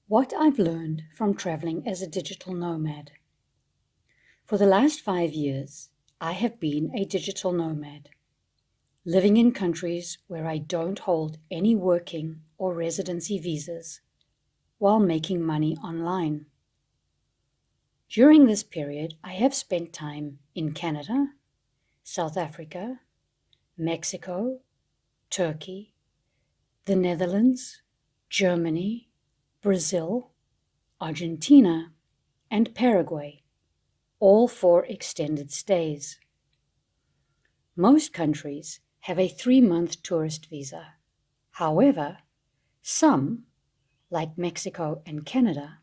What I've learned from traveling as a digital nomad. For the last 5 years, I have been a digital nomad, living in countries where I don't hold any working or residency visas while making money online. During this period, I have spent time in Canada, South Africa, Mexico, Turkey, the Netherlands, Germany, Brazil, Argentina, and Paraguay, all for extended stays. Most countries have a 3-month tourist visa. However, some, like Mexico and Canada,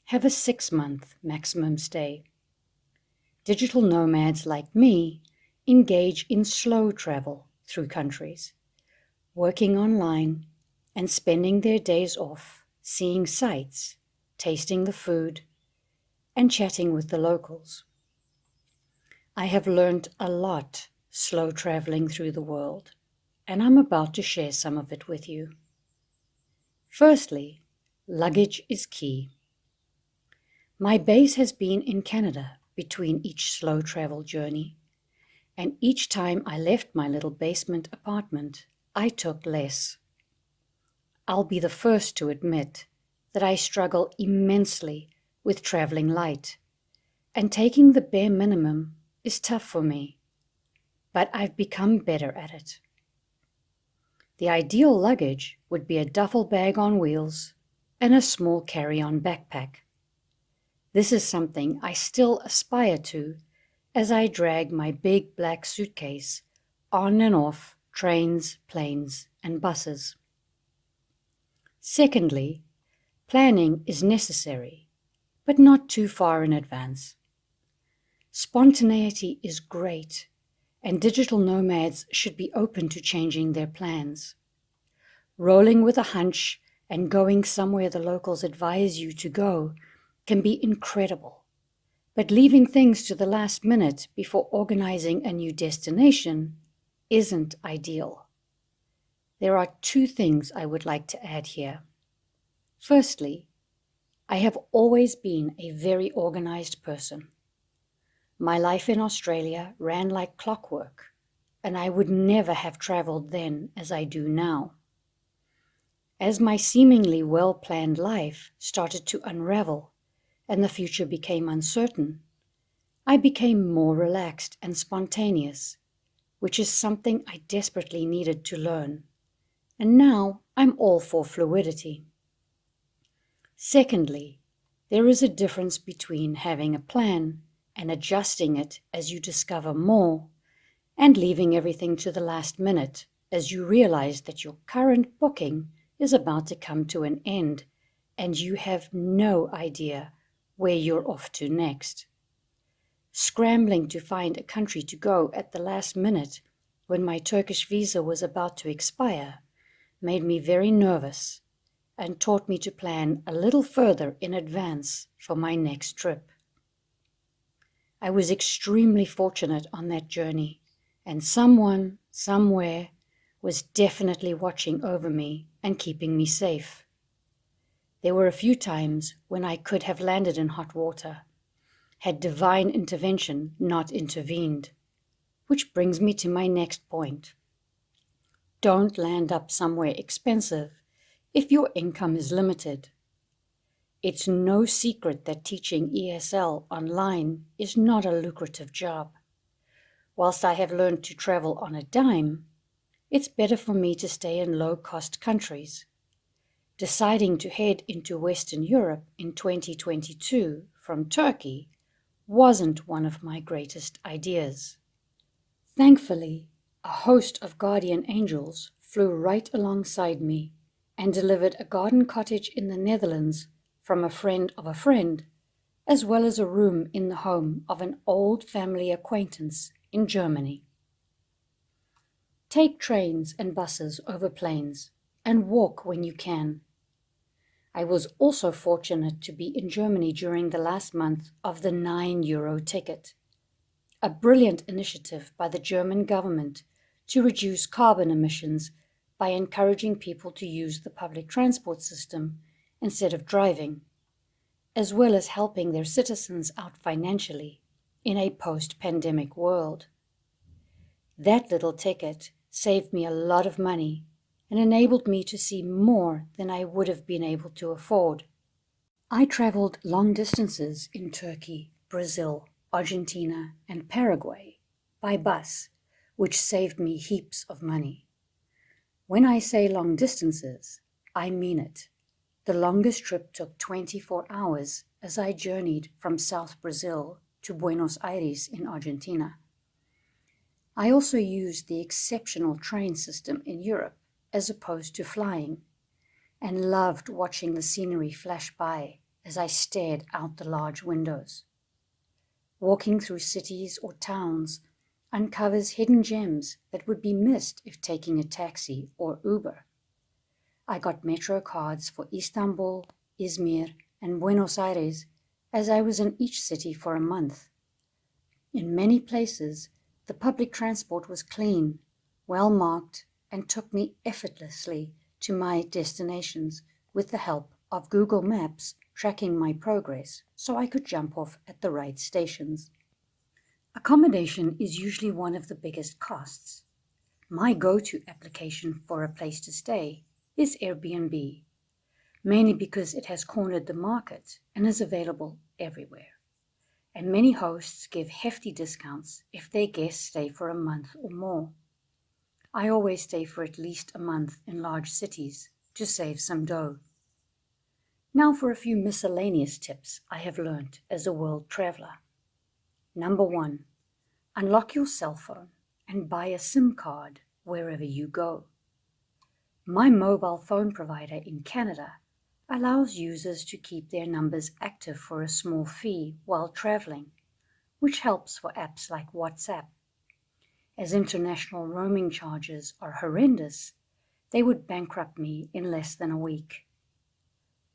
have a 6-month maximum stay. Digital nomads like me engage in slow travel through countries, working online and spending their days off seeing sights, tasting the food, and chatting with the locals. I have learned a lot slow traveling through the world, and I'm about to share some of it with you. Firstly, luggage is key. My base has been in Canada between each slow travel journey, and each time I left my little basement apartment, I took less. I'll be the first to admit that I struggle immensely with traveling light, and taking the bare minimum is tough for me, but I've become better at it. The ideal luggage would be a duffel bag on wheels and a small carry-on backpack. This is something I still aspire to as I drag my big black suitcase on and off trains, planes, and buses. Secondly, planning is necessary, but not too far in advance. Spontaneity is great, and digital nomads should be open to changing their plans. Rolling with a hunch and going somewhere the locals advise you to go can be incredible, but leaving things to the last minute before organizing a new destination isn't ideal. There are 2 things I would like to add here. Firstly, I have always been a very organized person. My life in Australia ran like clockwork, and I would never have traveled then as I do now. As my seemingly well-planned life started to unravel and the future became uncertain, I became more relaxed and spontaneous, which is something I desperately needed to learn. And now I'm all for fluidity. Secondly, there is a difference between having a plan and adjusting it as you discover more, and leaving everything to the last minute as you realize that your current booking is about to come to an end and you have no idea where you're off to next. Scrambling to find a country to go at the last minute when my Turkish visa was about to expire made me very nervous and taught me to plan a little further in advance for my next trip. I was extremely fortunate on that journey, and someone, somewhere, was definitely watching over me and keeping me safe. There were a few times when I could have landed in hot water, had divine intervention not intervened, which brings me to my next point. Don't land up somewhere expensive if your income is limited. It's no secret that teaching ESL online is not a lucrative job. Whilst I have learned to travel on a dime, it's better for me to stay in low-cost countries. Deciding to head into Western Europe in 2022 from Turkey wasn't one of my greatest ideas. Thankfully, a host of guardian angels flew right alongside me and delivered a garden cottage in the Netherlands from a friend of a friend, as well as a room in the home of an old family acquaintance in Germany. Take trains and buses over planes and walk when you can. I was also fortunate to be in Germany during the last month of the €9 ticket, a brilliant initiative by the German government to reduce carbon emissions by encouraging people to use the public transport system instead of driving, as well as helping their citizens out financially in a post-pandemic world. That little ticket saved me a lot of money and enabled me to see more than I would have been able to afford. I traveled long distances in Turkey, Brazil, Argentina, and Paraguay by bus, which saved me heaps of money. When I say long distances, I mean it. The longest trip took 24 hours as I journeyed from South Brazil to Buenos Aires in Argentina. I also used the exceptional train system in Europe as opposed to flying, and loved watching the scenery flash by as I stared out the large windows. Walking through cities or towns uncovers hidden gems that would be missed if taking a taxi or Uber. I got metro cards for Istanbul, Izmir, and Buenos Aires as I was in each city for a month. In many places, the public transport was clean, well marked, and took me effortlessly to my destinations with the help of Google Maps tracking my progress so I could jump off at the right stations. Accommodation is usually one of the biggest costs. My go-to application for a place to stay is Airbnb, mainly because it has cornered the market and is available everywhere. And many hosts give hefty discounts if their guests stay for a month or more. I always stay for at least a month in large cities to save some dough. Now for a few miscellaneous tips I have learned as a world traveler. Number 1, unlock your cell phone and buy a SIM card wherever you go. My mobile phone provider in Canada allows users to keep their numbers active for a small fee while traveling, which helps for apps like WhatsApp. As international roaming charges are horrendous, they would bankrupt me in less than a week.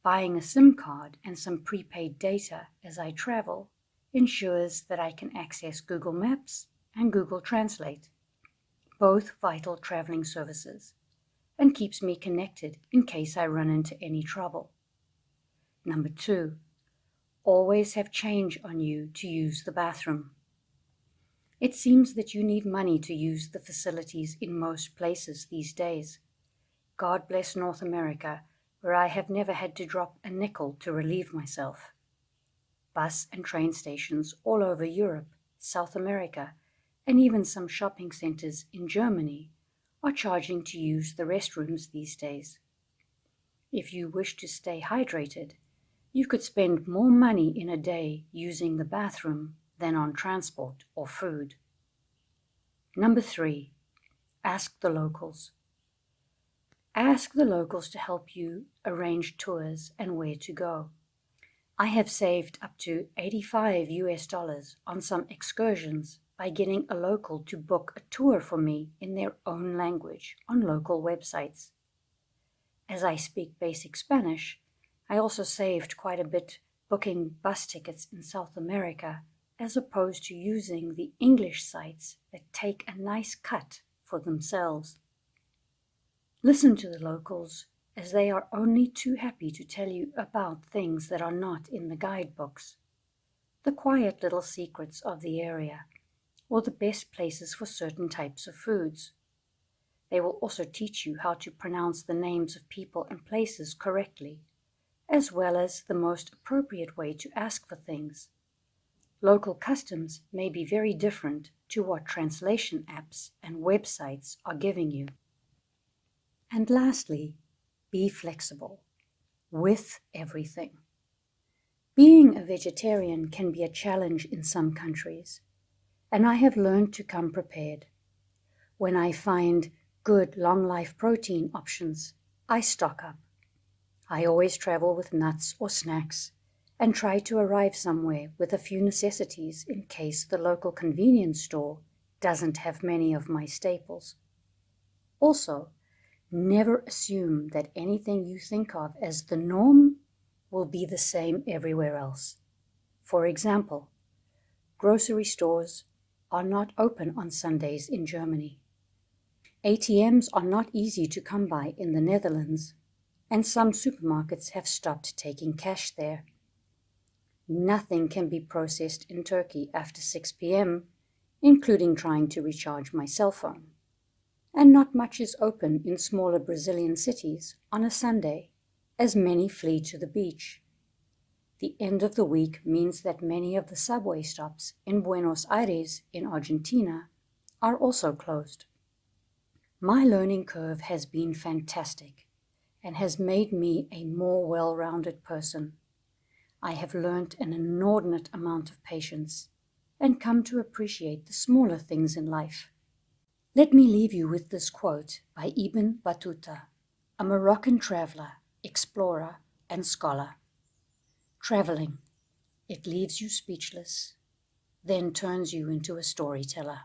Buying a SIM card and some prepaid data as I travel ensures that I can access Google Maps and Google Translate, both vital traveling services, and keeps me connected in case I run into any trouble. Number 2, always have change on you to use the bathroom. It seems that you need money to use the facilities in most places these days. God bless North America, where I have never had to drop a nickel to relieve myself. Bus and train stations all over Europe, South America, and even some shopping centers in Germany are charging to use the restrooms these days. If you wish to stay hydrated, you could spend more money in a day using the bathroom than on transport or food. Number 3, ask the locals. Ask the locals to help you arrange tours and where to go. I have saved up to $85 on some excursions by getting a local to book a tour for me in their own language on local websites. As I speak basic Spanish, I also saved quite a bit booking bus tickets in South America as opposed to using the English sites that take a nice cut for themselves. Listen to the locals, as they are only too happy to tell you about things that are not in the guidebooks, the quiet little secrets of the area, or the best places for certain types of foods. They will also teach you how to pronounce the names of people and places correctly, as well as the most appropriate way to ask for things. Local customs may be very different to what translation apps and websites are giving you. And lastly, be flexible with everything. Being a vegetarian can be a challenge in some countries, and I have learned to come prepared. When I find good long-life protein options, I stock up. I always travel with nuts or snacks and try to arrive somewhere with a few necessities in case the local convenience store doesn't have many of my staples. Also, never assume that anything you think of as the norm will be the same everywhere else. For example, grocery stores are not open on Sundays in Germany. ATMs are not easy to come by in the Netherlands. and some supermarkets have stopped taking cash there. Nothing can be processed in Turkey after 6 p.m., including trying to recharge my cell phone. And not much is open in smaller Brazilian cities on a Sunday, as many flee to the beach. The end of the week means that many of the subway stops in Buenos Aires in Argentina are also closed. My learning curve has been fantastic and has made me a more well-rounded person. I have learnt an inordinate amount of patience and come to appreciate the smaller things in life. Let me leave you with this quote by Ibn Battuta, a Moroccan traveler, explorer, and scholar. Traveling, it leaves you speechless, then turns you into a storyteller.